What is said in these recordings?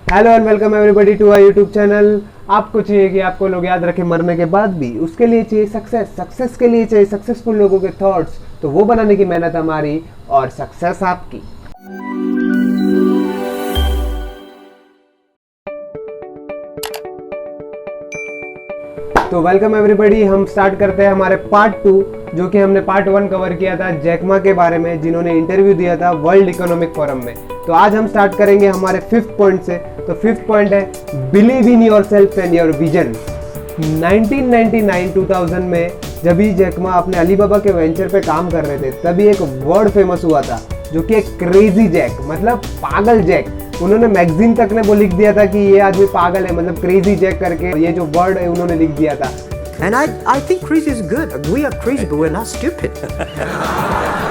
Hello and welcome everybody to our YouTube channel. आपको चाहिए कि आपको लोग याद रखें मरने के बाद भी, उसके लिए चाहिए सक्सेस के लिए चाहिए सक्सेसफुल लोगों के थॉट्स, तो वो बनाने की मेहनत हमारी और सक्सेस आपकी। तो वेलकम एवरीबॉडी, हम स्टार्ट करते हैं हमारे पार्ट 2, जो कि हमने पार्ट 1 कवर किया था जैक मा के बारे में, जिन्होंने इंटरव्यू दिया था वर्ल्ड इकोनॉमिक फोरम में। तो आज हम स्टार्ट करेंगे हमारे 5th पॉइंट से। तो 5th पॉइंट है believe in yourself and your vision. 1999-2000 में जब ही जैक मा अपने अलीबाबा के वेंचर पे काम कर रहे थे, तभी एक वर्ड फेमस हुआ था जो कि एक क्रेजी जैक, मतलब पागल जैक। उन्होंने मैगजीन तक ने वो लिख दिया था कि ये आदमी पागल है, मतलब क्रेजी जैक करके ये जो वर्ड है उन्होंने लिख दिया था। And I think crazy is good. We are crazy, but we're not stupid.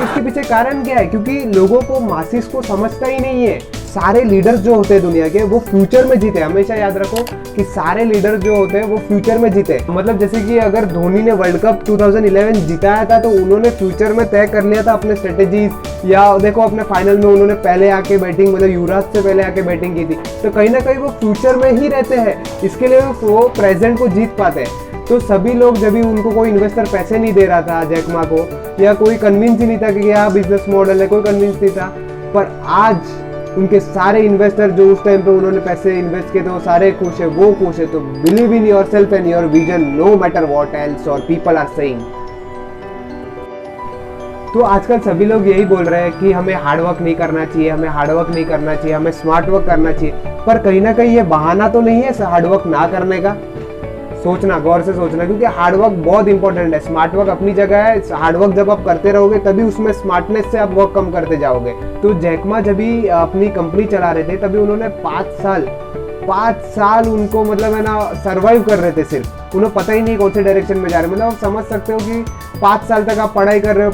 इसके पीछे कारण क्या है? क्योंकि लोगों को मासिस को समझता ही नहीं है। सारे लीडर्स जो होते हैं दुनिया के, वो फ्यूचर में जीते। हमेशा याद रखो कि सारे लीडर्स जो होते हैं वो फ्यूचर में जीते। मतलब जैसे कि अगर धोनी ने वर्ल्ड कप 2011 जिताया था, तो उन्होंने फ्यूचर में तय कर लिया था अपने स्ट्रेटेजीज। या देखो अपने फाइनल में उन्होंने पहले आके बैटिंग, मतलब युवराज से पहले आके बैटिंग की थी। तो कहीं ना कहीं वो फ्यूचर में ही रहते हैं, इसके लिए वो प्रेजेंट को जीत पाते हैं। तो सभी लोग, जब भी उनको कोई इन्वेस्टर पैसे नहीं दे रहा था जैक मा को, या कोई कन्विंस ही नहीं था कि यह बिजनेस मॉडल है, कोई कन्विंस नहीं था, पर आज उनके सारे इन्वेस्टर जो उस टाइम पे उन्होंने पैसे इन्वेस्ट किए थे, वो सारे खुश है, वो खुश है। तो believe in yourself and your vision no matter what else और पीपल आर सेइंग। तो आजकल सभी लोग यही बोल रहे हैं कि हमें हार्डवर्क नहीं करना चाहिए, हमें हार्डवर्क नहीं करना चाहिए, हमें स्मार्ट वर्क करना चाहिए। पर कहीं ना कहीं ये बहाना तो नहीं है हार्डवर्क ना करने का। सोचना, गौर से सोचना, क्योंकि हार्डवर्क बहुत इंपॉर्टेंट है। स्मार्ट वर्क अपनी जगह है। हार्डवर्क जब आप करते रहोगे तभी उसमें स्मार्टनेस से आप वर्क कम करते जाओगे। तो जैक मा जब भी अपनी कंपनी चला रहे थे, तभी उन्होंने 5 साल उनको, मतलब है ना, सर्वाइव कर रहे थे। सिर्फ उन्हें पता ही नहीं कौन से डायरेक्शन में जा रहे। मतलब आप समझ सकते हो कि 5 साल तक आप पढ़ाई कर रहे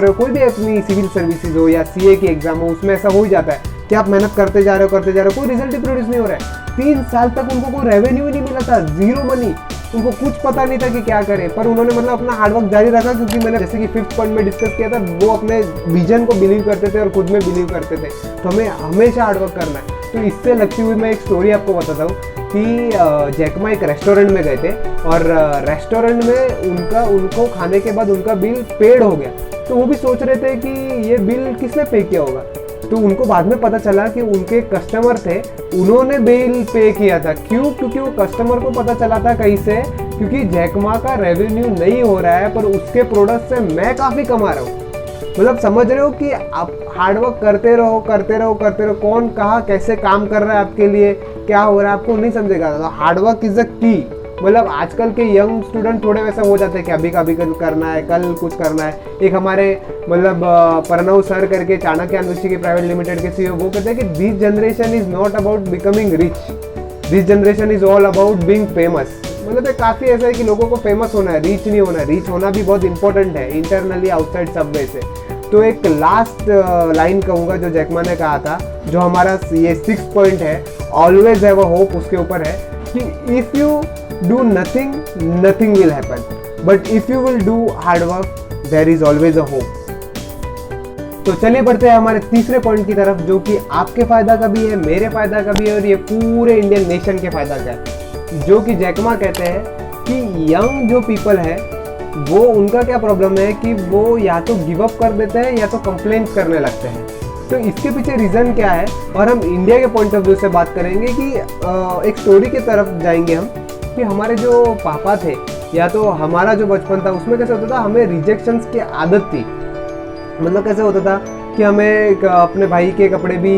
हो। कोई भी अपनी सिविल सर्विसेज हो या सीए की एग्जाम हो, उसमें ऐसा हो ही जाता है कि आप मेहनत करते जा रहे हो, कोई रिजल्ट ही प्रोड्यूस नहीं हो रहा है। 3 साल तक उनको कोई रेवेन्यू ही नहीं मिला था, जीरो मनी। उनको कुछ पता नहीं था कि क्या करें, पर उन्होंने मतलब अपना हार्डवर्क जारी रखा। क्योंकि मैंने जैसे कि 5th पॉइंट में डिस्कस किया था, वो अपने विजन को बिलीव करते थे और खुद में बिलीव करते थे। तो हमें हमेशा हार्डवर्क करना है। तो इससे लगती हुई मैं एक स्टोरी आपको बताता हूँ कि जैक मा एक रेस्टोरेंट में गए थे, और रेस्टोरेंट में उनको खाने के बाद उनका बिल पेड हो गया। तो वो भी सोच रहे थे कि ये बिल किसने पे किया होगा। तो उनको बाद में पता चला कि उनके कस्टमर थे, उन्होंने बिल पे किया था। क्यों? क्योंकि वो कस्टमर को पता चला था कहीं से, क्योंकि जैक मा का रेवेन्यू नहीं हो रहा है, पर उसके प्रोडक्ट से मैं काफ़ी कमा रहा हूँ। मतलब समझ रहे हो कि आप हार्डवर्क करते रहो। कौन कहाँ कैसे काम कर रहा है आपके लिए, क्या हो रहा है, आपको नहीं समझेगा। तो हार्डवर्क इज द की। मतलब आजकल के यंग स्टूडेंट थोड़े वैसा हो जाते हैं कि अभी करना है, कल कुछ करना है। एक हमारे मतलब प्रणव सर करके चाणक्य अनुष्ठी प्राइवेट लिमिटेड के सीईओ, वो कहते हैं कि this generation is not about becoming rich, this generation is all about being famous. मतलब ये काफ़ी ऐसा है कि लोगों को फेमस होना है, रीच नहीं होना है। रीच होना भी बहुत इंपॉर्टेंट है, इंटरनली आउटसाइड सब वे से। तो एक लास्ट लाइन कहूँगा जो जैक मा ने कहा था, जो हमारा ये 6th पॉइंट है, ऑलवेज हैव अ होप, उसके ऊपर है कि if you do nothing will happen, but if you will do hard work there is always a hope। तो चलिए बढ़ते हैं हमारे तीसरे पॉइंट की तरफ, जो कि आपके फायदा का भी है, मेरे फायदा का भी है, और ये पूरे इंडियन नेशन के फायदा का है। जो कि जैक मा कहते हैं कि यंग जो पीपल है, वो उनका क्या प्रॉब्लम है कि वो या तो गिव अप कर देते हैं या तो कंप्लेंट्स करने लगते हैं। तो इसके पीछे रीज़न क्या है, और हम इंडिया के पॉइंट ऑफ व्यू से बात करेंगे कि एक स्टोरी की तरफ जाएंगे हम, कि हमारे जो पापा थे या तो हमारा जो बचपन था, उसमें कैसे होता था, हमें रिजेक्शंस की आदत थी। मतलब कैसे होता था कि हमें अपने भाई के कपड़े भी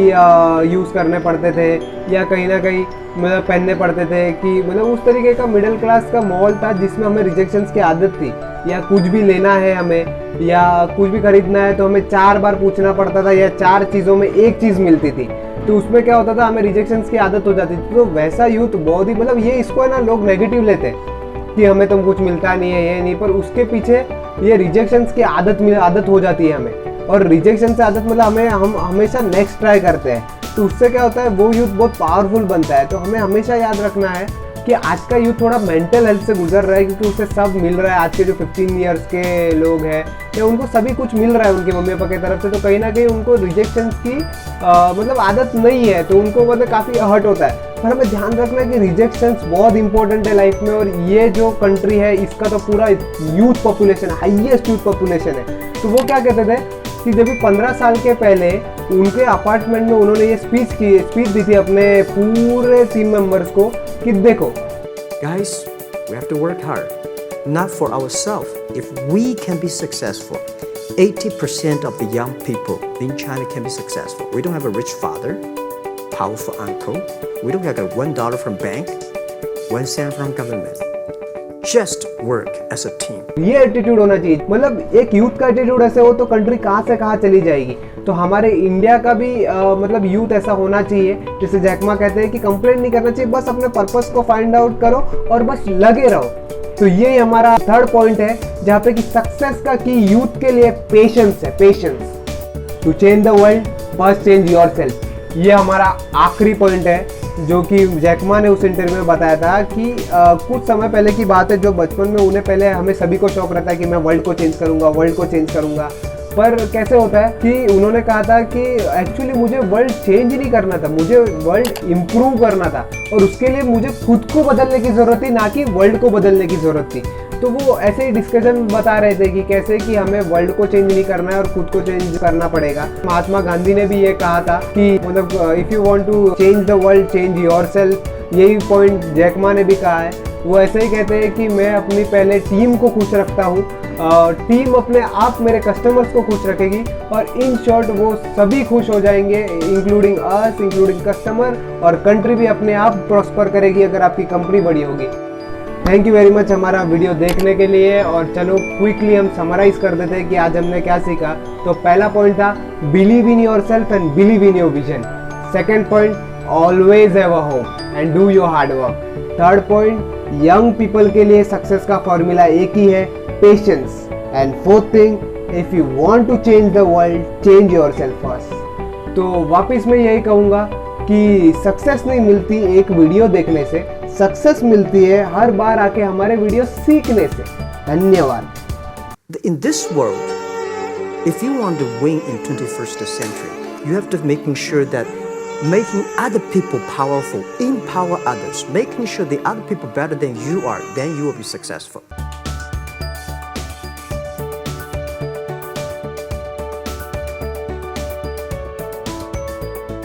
यूज़ करने पड़ते थे, या कहीं ना कहीं मतलब पहनने पड़ते थे, कि मतलब उस तरीके का मिडिल क्लास का माहौल था जिसमें हमें रिजेक्शंस की आदत थी। या कुछ भी लेना है हमें, या कुछ भी खरीदना है, तो हमें 4 बार पूछना पड़ता था, या 4 चीज़ों में एक चीज़ मिलती थी। तो उसमें क्या होता था, हमें रिजेक्शंस की आदत हो जाती थी। तो वैसा यूथ बहुत ही, मतलब ये इसको है ना लोग नेगेटिव लेते हैं कि हमें तो कुछ मिलता नहीं है, ये नहीं, पर उसके पीछे ये रिजेक्शंस की आदत हो जाती है हमें। और रिजेक्शन से आदत मतलब हम हमेशा नेक्स्ट ट्राई करते हैं। तो उससे क्या होता है, वो यूथ बहुत पावरफुल बनता है। तो हमें हमेशा याद रखना है कि आज का यूथ थोड़ा मेंटल हेल्थ से गुजर रहा है, क्योंकि उसे सब मिल रहा है। आज के जो 15 ईयर्स के लोग हैं या उनको सभी कुछ मिल रहा है उनके मम्मी पापा की तरफ से, तो कहीं ना कहीं उनको रिजेक्शन की मतलब आदत नहीं है, तो उनको मतलब काफ़ी हर्ट होता है। पर हमें ध्यान रखना है कि रिजेक्शंस बहुत इंपॉर्टेंट है लाइफ में, और ये जो कंट्री है इसका तो पूरा youth population, highest youth population है। तो वो क्या कहते थे कि जब भी 15 साल के पहले उनके अपार्टमेंट में उन्होंने ये स्पीच दी थी अपने पूरे टीम मेंबर्स को कि देखो Guys, we have to work hard, not for ourselves. If we can be successful, 80% of the young people in China can be successful. We don't have a rich father, powerful uncle. We don't get $1 from bank, 1 cent from government. Just work as a team. ये attitude होना चाहिए। मतलब एक youth का attitude ऐसे हो तो country कहाँ से कहाँ चली जाएगी। तो हमारे इंडिया का भी मतलब यूथ ऐसा होना चाहिए, जैसे जैकमा कहते हैं कि कंप्लेंट नहीं करना चाहिए, बस अपने पर्पस को फाइंड आउट करो और बस लगे रहो। तो ये हमारा थर्ड पॉइंट है, जहाँ पे कि सक्सेस का की यूथ के लिए पेशेंस है। Patience to change the world, first change yourself. ये हमारा आखिरी पॉइंट है जो कि जैकमा ने उस इंटरव्यू में बताया था कि कुछ समय पहले की बात है, जो बचपन में उन्हें पहले हमें सभी को शौक रहता है कि मैं वर्ल्ड को चेंज करूंगा, वर्ल्ड को चेंज करूंगा। पर कैसे होता है कि उन्होंने कहा था कि एक्चुअली मुझे वर्ल्ड चेंज नहीं करना था, मुझे वर्ल्ड इम्प्रूव करना था, और उसके लिए मुझे खुद को बदलने की ज़रूरत थी, ना कि वर्ल्ड को बदलने की ज़रूरत थी। तो वो ऐसे ही डिस्कशन बता रहे थे कि कैसे कि हमें वर्ल्ड को चेंज नहीं करना है और खुद को चेंज करना पड़ेगा। महात्मा गांधी ने भी ये कहा था कि मतलब if you want to change the world, change yourself. यही पॉइंट जैकमा ने भी कहा है। वो ऐसे ही कहते हैं कि मैं अपनी पहले टीम को खुश रखता हूँ, टीम अपने आप मेरे कस्टमर्स को खुश रखेगी, और इन शॉर्ट वो सभी खुश हो जाएंगे, इंक्लूडिंग अस, इंक्लूडिंग कस्टमर, और कंट्री भी अपने आप प्रॉस्पर करेगी अगर आपकी कंपनी बड़ी होगी। थैंक यू वेरी मच हमारा वीडियो देखने के लिए। और चलो क्विकली हम समराइज कर देते हैं कि आज हमने क्या सीखा। तो पहला पॉइंट था believe in yourself and believe in your vision. Second point, always have a hope and do your hard work. Third point, young people के लिए सक्सेस का फॉर्मूला एक ही है, patience. And fourth thing, if you want to change the world, change yourself first. तो वापस मैं यही कहूँगा कि सक्सेस नहीं मिलती एक वीडियो देखने से, सक्सेस मिलती है हर बार आके हमारे वीडियो सीखने से। धन्यवाद। In this world, if you want to win in 21st century, you have to making sure that making other people powerful, empower others, making sure the other people better than you are, then you will be successful.